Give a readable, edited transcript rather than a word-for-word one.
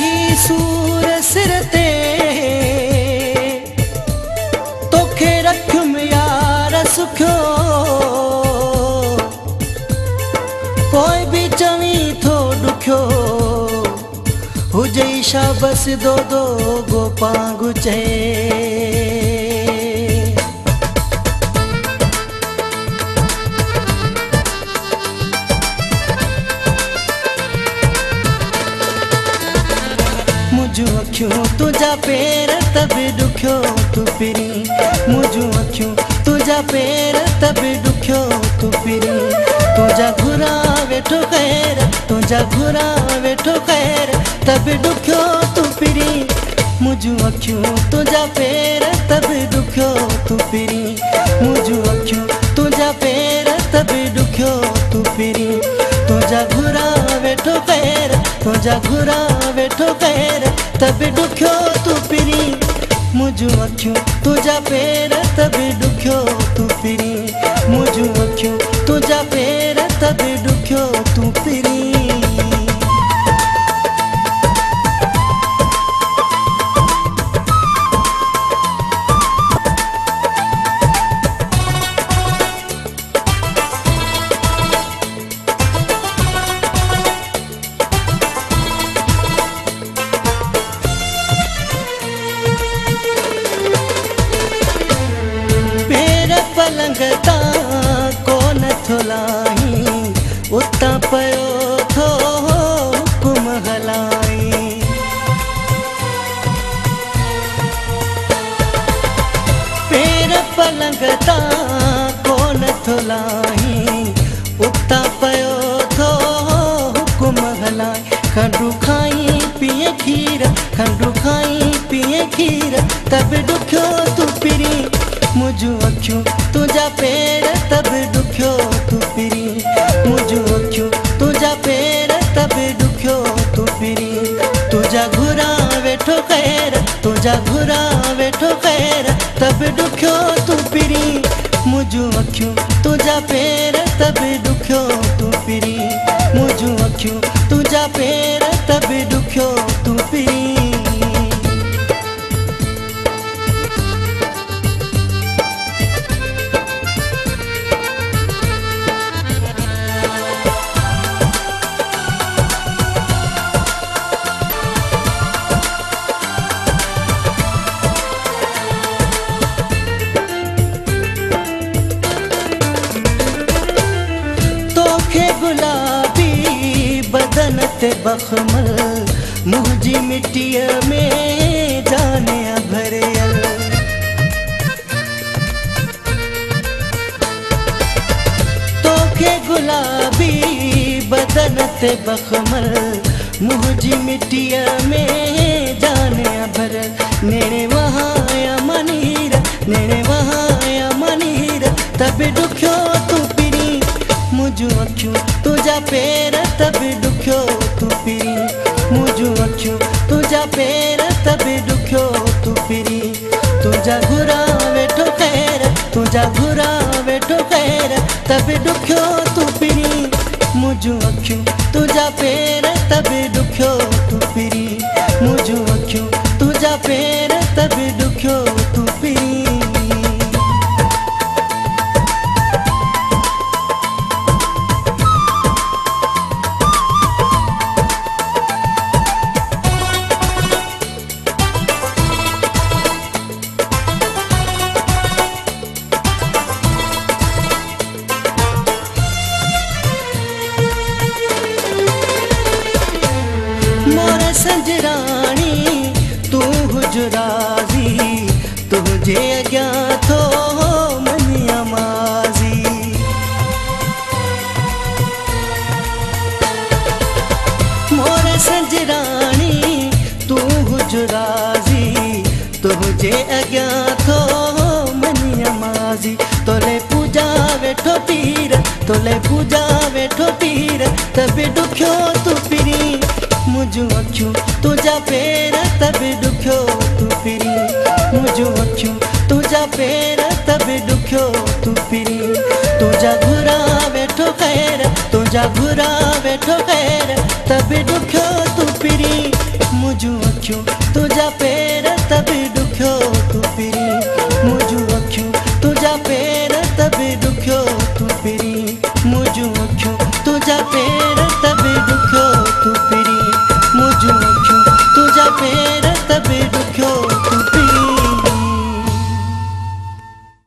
ही सूर सिर ते तोखे रखियुम यार सुखियो पोइ बि चवी थो ॾुखियो हुजे शाबस दो दो गोपांगु चए मुझू अखियूं तुझा पेर तब ॾुखियो तू पिरी मुझू अखियूं तुझा पेर तब ॾुखियो तू पिरी तुझा घुरा वेठो खैर तुझा घुरा वेठो खैर तब ॾुखियो तू पिरी मुझू अखियूं तुझा पेर तब ॾुखियो तू पिरी मुझू अखियूं तुझा पेर तब ॾुखियो तू पिरी तुझा घुरा वेठो खैर तुझा घुरा वेठो खैर तब ॾुखियो तू पिरी मुझू अखियूं तुझा पेर तब ॾुखियो तू पिरी मुझू अखियूं तुझा पेर तब ॾुखियो तू पिरी पलंग तां कोन थो लाही उतां पियो थो हुकुम हलाई पेर पलंग तां कोन थो लाही उतां पियो थो हुकुम हलाई खंडु खाई पिए खीर खंडु खाई पिए खीर तब ॾुखियो तू पिरी मुझू अखियूं तुझा पेर तब ॾुखियो तू पिरी मुझू अखियूं तुझा पेर तब ॾुखियो तू पिरी तुझा घुरा वेठो खैर तुझा घुरा वेठो खैर तब ॾुखियो तू पिरी मुझू अखियूं तुझा पेर तब ॾुखियो तू पिरी मुझू अखियूं तुझा पेर तब ॾुखियो तू पिरी गुलाबी बदन ते बखमल मुझी मिट्टीअ में जाने भरियल तोखे गुलाबी बदन ते बखमल मुझी मिट्टीअ में जाने भरियल नेड़े वहाया मनीर नेड़े वहाया मनीर तब ॾुखियो तू पिरी मुझू अखियूं तुझा पेर तब ॾुखियो तू पिरी मुझू अखियूं तुझा पेर तब ॾुखियो तू पिरी तुझा घुरा वेठो खैर तुझा घुरा वेठो खैर तब ॾुखियो तू पिरी मुझू अखियूं तुझा पेर तब ॾुखियो तू पिरी मुझू अखियूं तुझा पेर तब ॾुखियो तू पिरी मोर संजराणी तू हुजराजी तुझे अॻियां थो मनिया माज़ी मोर संजराणी तू हुजराजी तुझे अॻियां थो मनिया माज़ी तोले पूजा वेठो पीर तोले पूजा वेठो पीर तब ॾुखियो तू पिरी मुझू अखियूं तुझा पेर तब ॾुखियो तू पिरी मुझू अखियूं तुझा पेर तब ॾुखियो तू पिरी तुझा घुरा वेठो खैर तुझा घुरा वेठो खैर तब ॾुखियो तू पिरी मुझू अखियूं तुझा पे